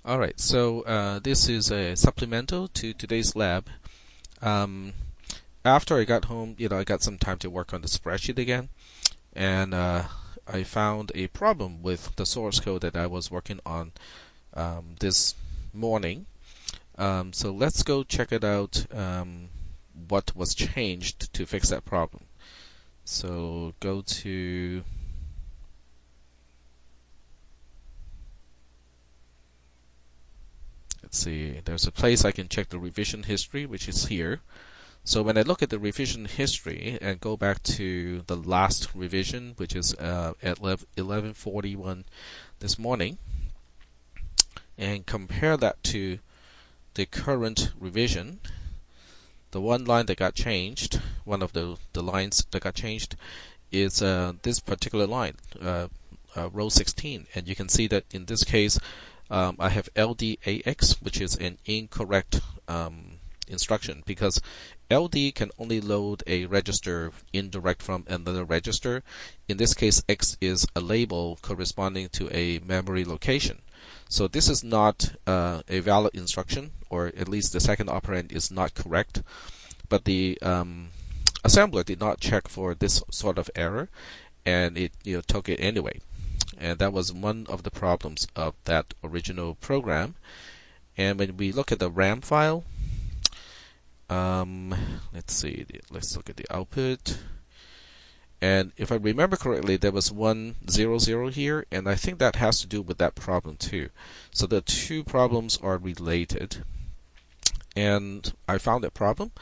Alright, so this is a supplemental to today's lab. After I got home, I got some time to work on the spreadsheet again, and I found a problem with the source code that I was working on this morning. So let's go check it out, what was changed to fix that problem. So go to let's see, there's a place I can check the revision history, which is here. So when I look at the revision history and go back to the last revision, which is at 11:41 this morning, and compare that to the current revision, the one line that got changed, one of the lines that got changed, is this particular line, row 16. And you can see that in this case, I have LDAX, which is an incorrect instruction, because LD can only load a register indirect from another register. In this case, X is a label corresponding to a memory location. So this is not a valid instruction, or at least the second operand is not correct. But the assembler did not check for this sort of error, and it took it anyway. And that was one of the problems of that original program. And when we look at the RAM file, let's see, let's look at the output. And if I remember correctly, there was 100 here, and I think that has to do with that problem too. So the two problems are related. And I found that problem,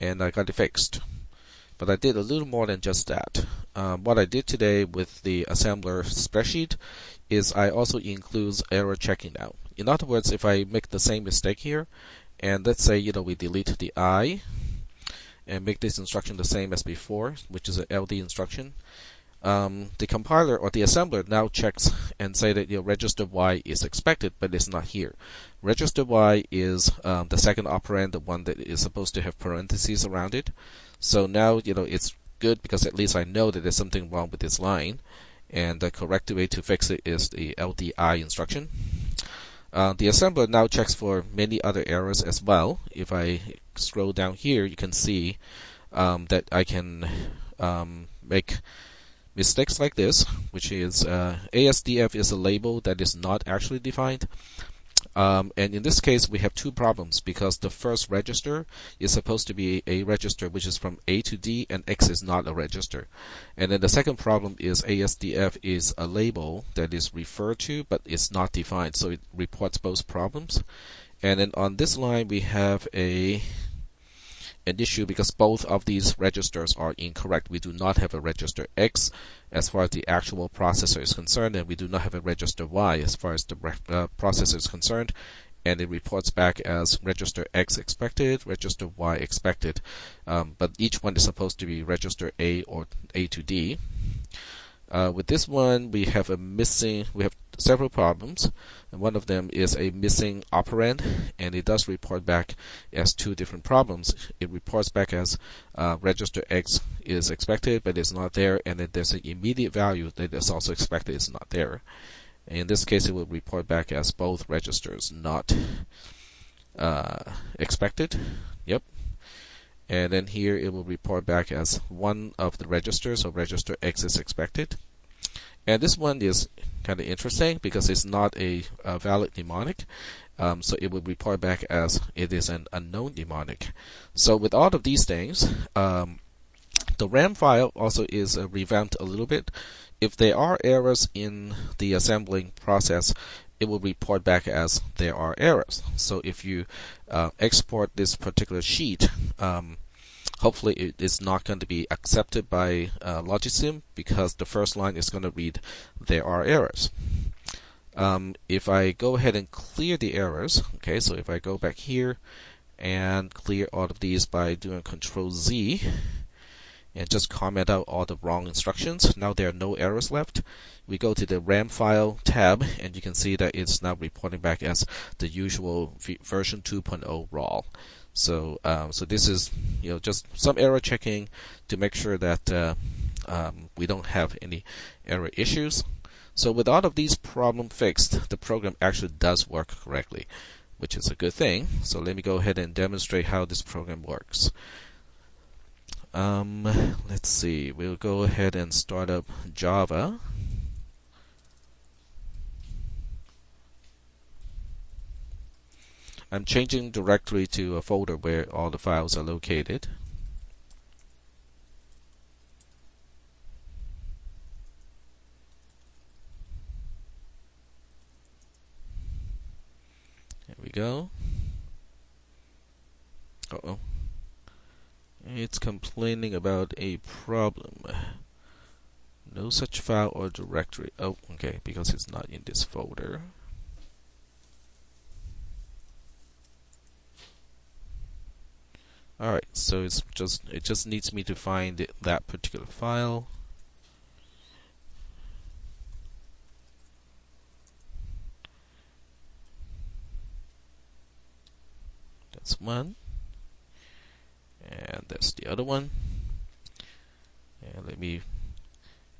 and I got it fixed. But I did a little more than just that. What I did today with the assembler spreadsheet is I also include error checking now. In other words, if I make the same mistake here, and let's say we delete the I and make this instruction the same as before, which is an LD instruction, the compiler or the assembler now checks and say that register Y is expected, but it's not here. Register Y is the second operand, the one that is supposed to have parentheses around it. So now it's good, because at least I know that there's something wrong with this line, and the correct way to fix it is the LDI instruction. The assembler now checks for many other errors as well. If I scroll down here, you can see that I can make mistakes like this, which is ASDF is a label that is not actually defined. And in this case, we have two problems, because the first register is supposed to be a register which is from A to D, and X is not a register. And then the second problem is ASDF is a label that is referred to, but it's not defined, so it reports both problems. And then on this line, we have an issue because both of these registers are incorrect. We do not have a register X as far as the actual processor is concerned, and we do not have a register Y as far as the processor is concerned, and it reports back as register X expected, register Y expected, but each one is supposed to be register A or A to D. With this one, we have several problems, and one of them is a missing operand, and it does report back as two different problems. It reports back as register X is expected, but it's not there, and then there's an immediate value that is also expected, is not there. In this case, it will report back as both registers not expected. Yep. And then here it will report back as one of the registers, so register X is expected. And this one is kind of interesting because it's not a valid mnemonic. So it will report back as it is an unknown mnemonic. So with all of these things, the RAM file also is revamped a little bit. If there are errors in the assembling process, it will report back as there are errors. So if you export this particular sheet, hopefully it is not going to be accepted by Logisim, because the first line is going to read there are errors. If I go ahead and clear the errors, okay, so if I go back here and clear all of these by doing Control Z and just comment out all the wrong instructions, now there are no errors left. We go to the RAM file tab, and you can see that it's now reporting back as the usual version 2.0 raw. So this is just some error checking to make sure that we don't have any error issues. So with all of these problems fixed, the program actually does work correctly, which is a good thing. So let me go ahead and demonstrate how this program works. Let's see, we'll go ahead and start up Java. I'm changing directory to a folder where all the files are located. There we go. Uh-oh. It's complaining about a problem. No such file or directory. Oh, okay, because it's not in this folder. Alright, so it just needs me to find that particular file. That's one. And that's the other one. And let me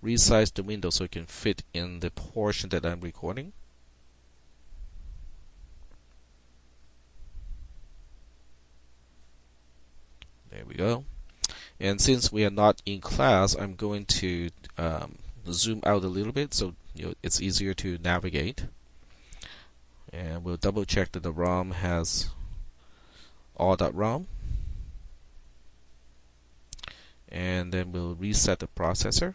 resize the window so it can fit in the portion that I'm recording. There we go. And since we are not in class, I'm going to zoom out a little bit so it's easier to navigate. And we'll double check that the ROM has all.rom. And then we'll reset the processor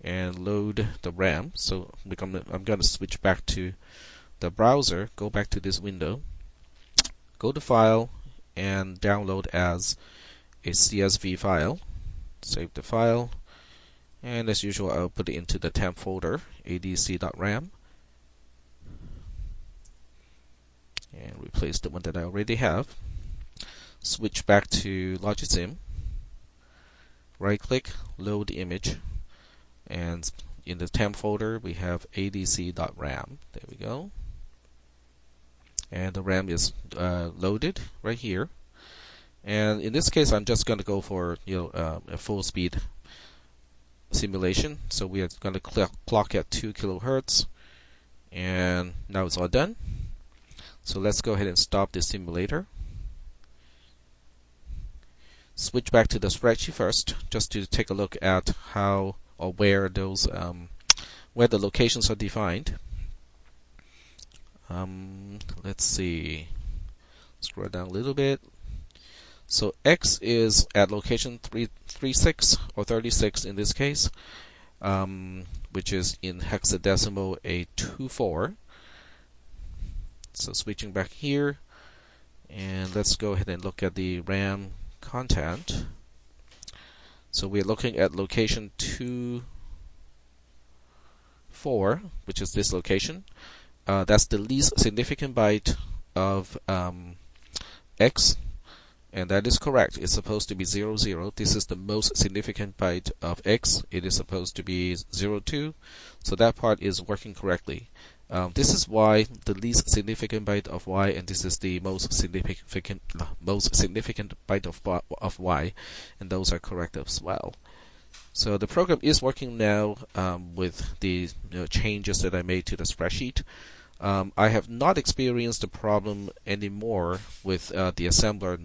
and load the RAM. So I'm going to switch back to the browser, go back to this window, go to File, and download as a CSV file. Save the file, and as usual, I'll put it into the temp folder, adc.ram, and replace the one that I already have. Switch back to Logisim, right-click, load the image, and in the temp folder we have adc.ram. There we go. And the RAM is loaded right here. And in this case, I'm just going to go for a full speed simulation. So we are going to clock at 2 kilohertz, and now it's all done. So let's go ahead and stop the simulator. Switch back to the spreadsheet first, just to take a look at how or where those where the locations are defined. Let's see. Scroll down a little bit. So X is at location 36 or 36 in this case, which is in hexadecimal A24. So switching back here, and let's go ahead and look at the RAM content. So we're looking at location 24, which is this location. That's the least significant byte of X, and that is correct. It's supposed to be 00. This is the most significant byte of X. It is supposed to be 02, so that part is working correctly. This is Y, the least significant byte of Y, and this is the most significant byte of Y, and those are correct as well. So the program is working now with the changes that I made to the spreadsheet. I have not experienced the problem anymore with the assembler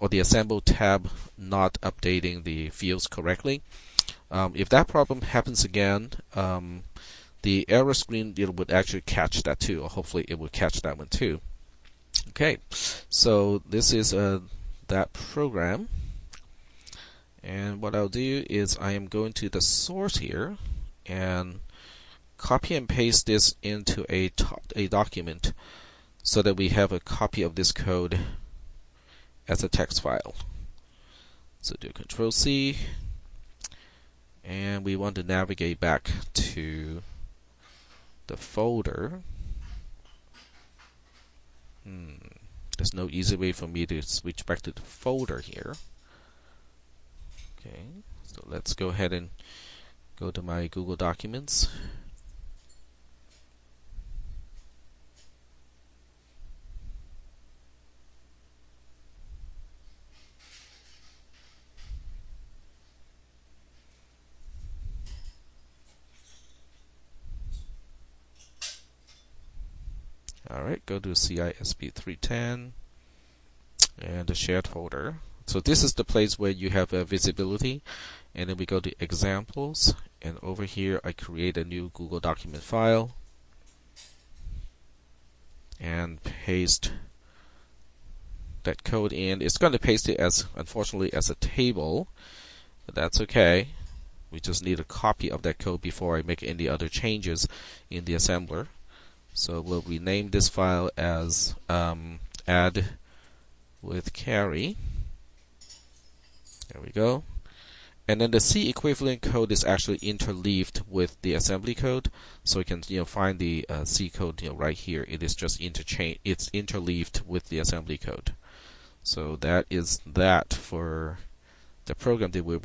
the assemble tab not updating the fields correctly. If that problem happens again, the error screen would actually catch that too, or hopefully it would catch that one too. Okay, so this is that program, and what I'll do is I am going to the source here and copy and paste this into a document so that we have a copy of this code as a text file. So do Control C, and we want to navigate back to the folder. There's no easy way for me to switch back to the folder here. Okay, so let's go ahead and go to my Google Documents. Alright, go to cisp310 and the shared folder. So this is the place where you have visibility, and then we go to examples, and over here I create a new Google document file and paste that code in. It's going to paste it as, unfortunately, as a table, but that's okay. We just need a copy of that code before I make any other changes in the assembler. So we'll rename this file as add with carry. There we go. And then the C equivalent code is actually interleaved with the assembly code, so you can find the C code right here. It is just it's interleaved with the assembly code. So that is that for the program that we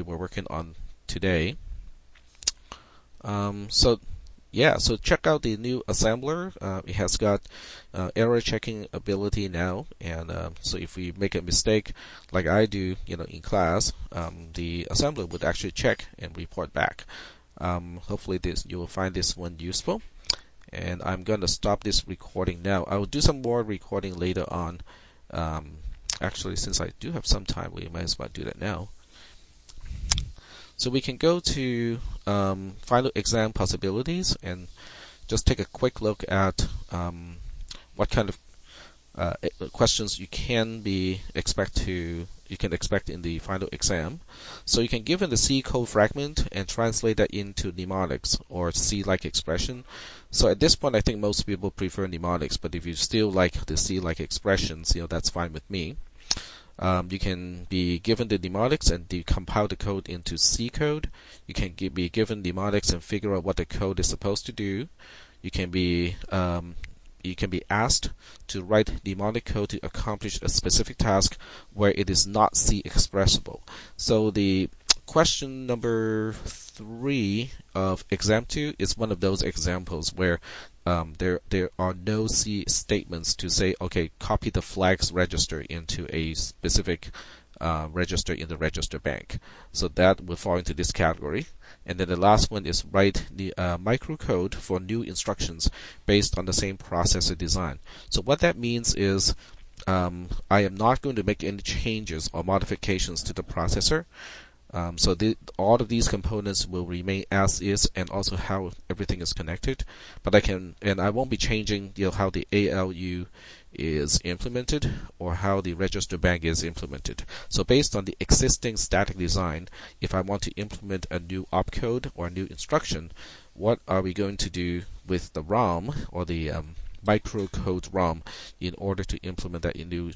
were working on today. So check out the new assembler. It has got error checking ability now, and so if we make a mistake like I do in class, the assembler would actually check and report back. Hopefully you will find this one useful, and I'm going to stop this recording now. I will do some more recording later on. Actually, since I do have some time, we might as well do that now. So we can go to final exam possibilities and just take a quick look at what kind of questions you can expect in the final exam. So you can give it the C code fragment and translate that into mnemonics or C-like expression. So at this point, I think most people prefer mnemonics, but if you still like the C-like expressions, that's fine with me. You can be given the mnemonics and decompile the code into C code. You can be given mnemonics and figure out what the code is supposed to do. You can be asked to write mnemonic code to accomplish a specific task where it is not C expressible. So the question number 3 of exam 2 is one of those examples where there are no C statements to say, okay, copy the flags register into a specific register in the register bank. So that will fall into this category. And then the last one is write the microcode for new instructions based on the same processor design. So what that means is I am not going to make any changes or modifications to the processor. So all of these components will remain as is, and also how everything is connected. But I won't be changing how the ALU is implemented or how the register bank is implemented. So based on the existing static design, if I want to implement a new opcode or a new instruction, what are we going to do with the ROM or the microcode ROM in order to implement that new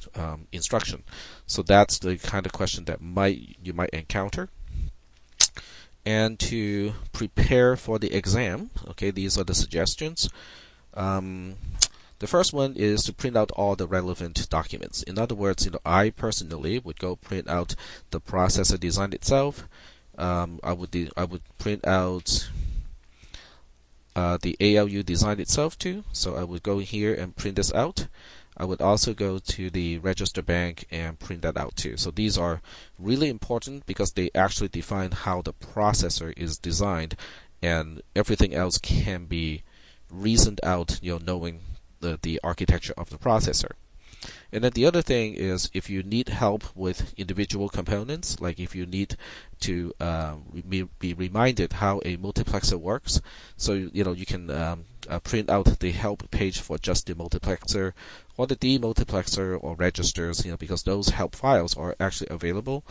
instruction? So that's the kind of question that you might encounter. And to prepare for the exam, okay, these are the suggestions. The first one is to print out all the relevant documents. In other words, I personally would go print out the processor design itself. I would print out the ALU design itself too. So I would go here and print this out. I would also go to the register bank and print that out too. So these are really important because they actually define how the processor is designed, and everything else can be reasoned out, knowing the architecture of the processor. And then the other thing is, if you need help with individual components, like if you need to be reminded how a multiplexer works, so you can print out the help page for just the multiplexer or the demultiplexer or registers, because those help files are actually available.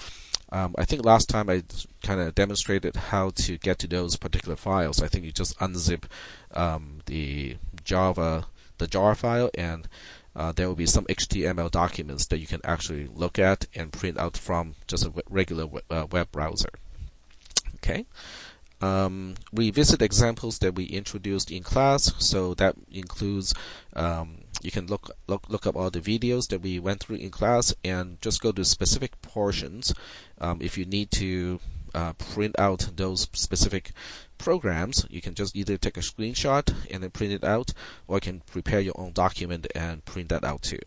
I think last time I kind of demonstrated how to get to those particular files. I think you just unzip the jar file, and there will be some HTML documents that you can actually look at and print out from just a regular web browser. Okay. Revisit examples that we introduced in class. So that includes you can look up all the videos that we went through in class and just go to specific portions. If you need to print out those specific programs, you can just either take a screenshot and then print it out, or you can prepare your own document and print that out too.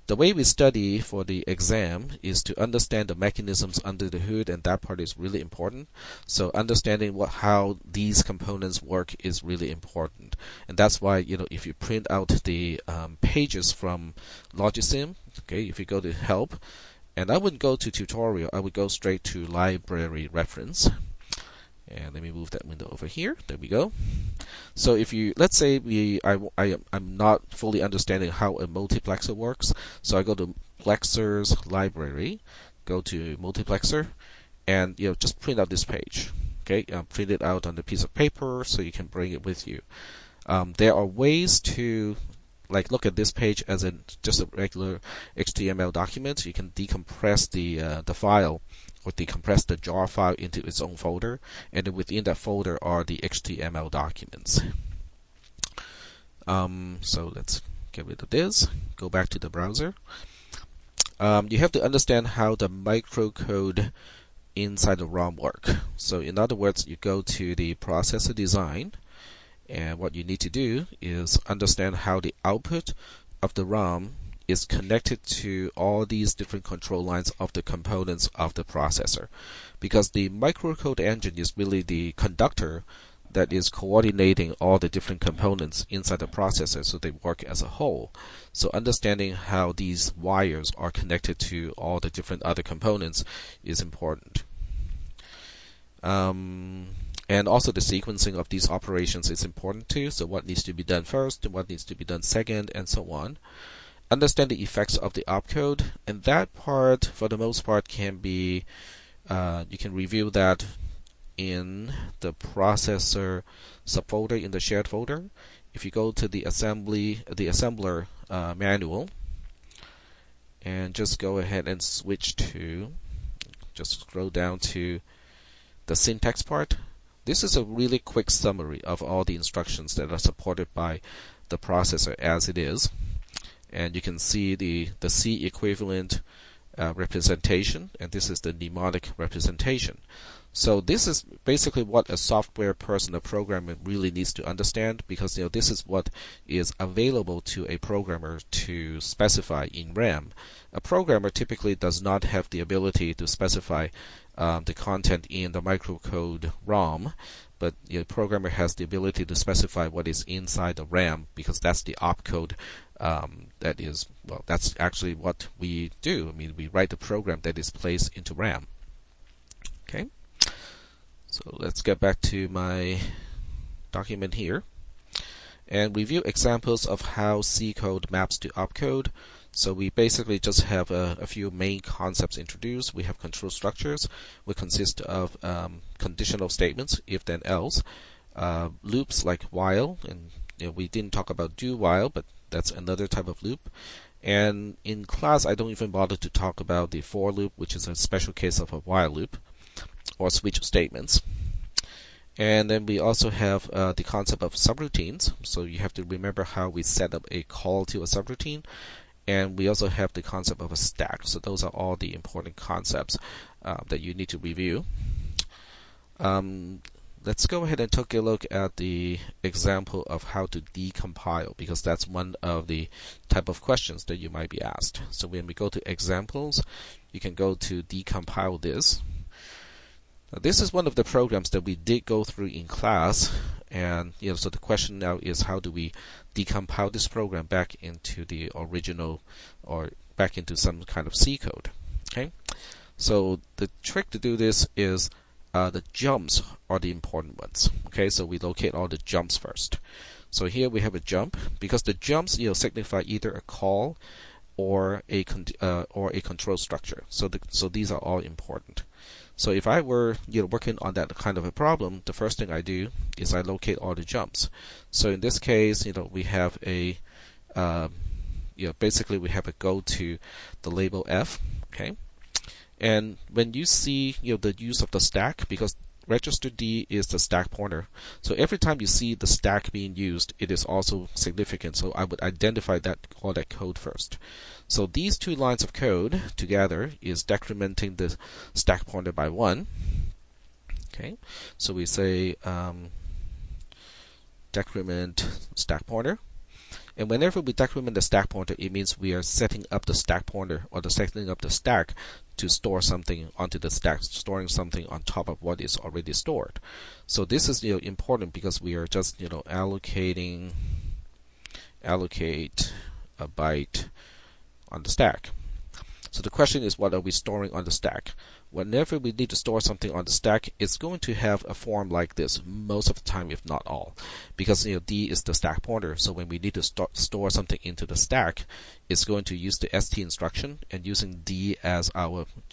The way we study for the exam is to understand the mechanisms under the hood, and that part is really important. So understanding how these components work is really important, and that's why if you print out the pages from Logisim, okay, if you go to help, and I wouldn't go to tutorial, I would go straight to library reference. And let me move that window over here. There we go. So if you, let's say I'm not fully understanding how a multiplexer works, so I go to Plexer's library, go to multiplexer, and just print out this page. Okay, print it out on a piece of paper so you can bring it with you. There are ways to look at this page as just a regular HTML document. You can decompress the file, or decompress the jar file into its own folder, and then within that folder are the HTML documents. So let's get rid of this, go back to the browser. You have to understand how the microcode inside the ROM work. So in other words, you go to the processor design, and what you need to do is understand how the output of the ROM is connected to all these different control lines of the components of the processor, because the microcode engine is really the conductor that is coordinating all the different components inside the processor so they work as a whole. So understanding how these wires are connected to all the different other components is important. And also the sequencing of these operations is important too. So what needs to be done first, and what needs to be done second, and so on. Understand the effects of the opcode, and that part, for the most part, can be you can review that in the processor subfolder in the shared folder. If you go to the assembler manual, and just go ahead and switch to, just scroll down to the syntax part. This is a really quick summary of all the instructions that are supported by the processor as it is. And you can see the C equivalent representation, and this is the mnemonic representation. So this is basically what a software person, a programmer, really needs to understand, because this is what is available to a programmer to specify in RAM. A programmer typically does not have the ability to specify the content in the microcode ROM, but the programmer has the ability to specify what is inside the RAM, because that's the opcode. That's actually what we do. I mean, we write the program that is placed into RAM. Okay, so let's get back to my document here and review examples of how C code maps to opcode. So we basically just have a few main concepts introduced. We have control structures, which consist of conditional statements, if then else, loops like while, and we didn't talk about do while, but that's another type of loop. And in class, I don't even bother to talk about the for loop, which is a special case of a while loop, or switch statements. And then we also have the concept of subroutines. So you have to remember how we set up a call to a subroutine. And we also have the concept of a stack. So those are all the important concepts that you need to review. Let's go ahead and take a look at the example of how to decompile, because that's one of the type of questions that you might be asked. So when we go to examples, you can go to decompile this. Now, this is one of the programs that we did go through in class, and so the question now is, how do we decompile this program back into the original, or back into some kind of C code? Okay, so the trick to do this is the jumps are the important ones. Okay, so we locate all the jumps first. So here we have a jump, because the jumps signify either a call or a control structure. So these are all important. So if I were working on that kind of a problem, the first thing I do is I locate all the jumps. So in this case, we have a basically we have a go to the label F. Okay, and when you see the use of the stack, because register D is the stack pointer, so every time you see the stack being used, it is also significant. So I would identify all that code first. So these two lines of code together is decrementing the stack pointer by 1. Okay, so we say decrement stack pointer, And whenever we decrement the stack pointer, it means we are setting up the stack pointer or setting up the stack to store something onto the stack, storing something on top of what is already stored. So this is important because we are just allocate a byte on the stack. So the question is, what are we storing on the stack? Whenever we need to store something on the stack, it's going to have a form like this most of the time, if not all, because D is the stack pointer. So when we need to store something into the stack, it's going to use the st instruction, and using D as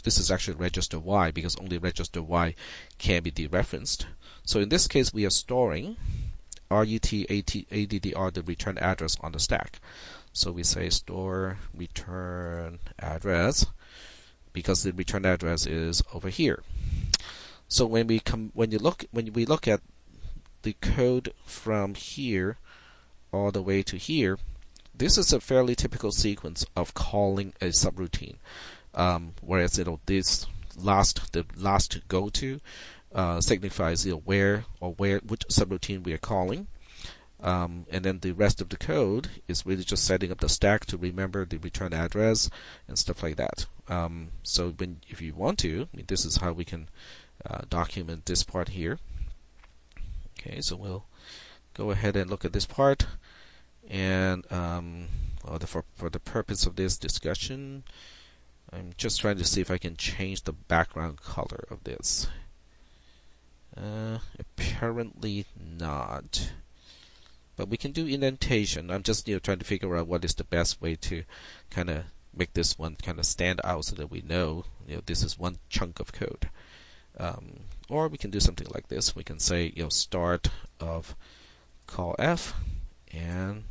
this is actually register Y, because only register Y can be dereferenced. So in this case, we are storing RET_ADDR, the return address, on the stack. So we say store return address, because the return address is over here. So when we look at the code from here all the way to here, this is a fairly typical sequence of calling a subroutine. Whereas the last go to signifies which subroutine we are calling. And then the rest of the code is really just setting up the stack to remember the return address and stuff like that. So if you want to, this is how we can document this part here. Okay, so we'll go ahead and look at this part. And for the purpose of this discussion, I'm just trying to see if I can change the background color of this. Apparently not. But we can do indentation. I'm just trying to figure out what is the best way to kind of make this one kind of stand out so that we know this is one chunk of code. Or we can do something like this. We can say start of call F, and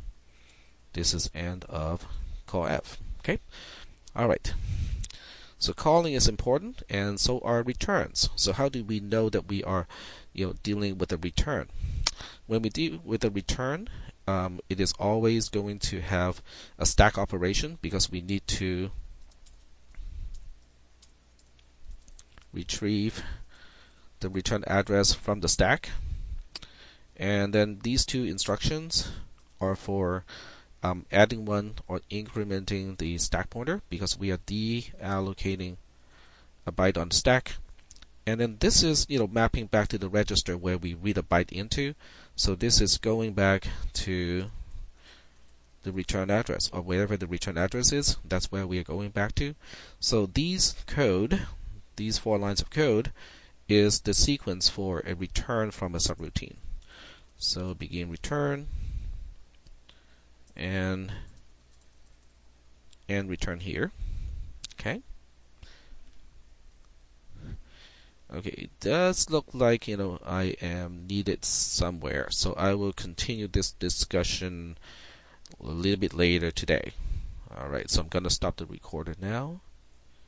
this is end of call F. Okay. All right. So calling is important, and so are returns. So how do we know that we are dealing with a return? When we deal with a return, it is always going to have a stack operation, because we need to retrieve the return address from the stack. And then these two instructions are for adding one or incrementing the stack pointer, because we are deallocating a byte on the stack. And then this is mapping back to the register where we read a byte into. So this is going back to the return address, or wherever the return address is. That's where we are going back to. So these 4 lines of code, is the sequence for a return from a subroutine. So begin return and return here. Okay. Okay, it does look like I am needed somewhere, so I will continue this discussion a little bit later today. Alright, so I'm gonna stop the recorder now.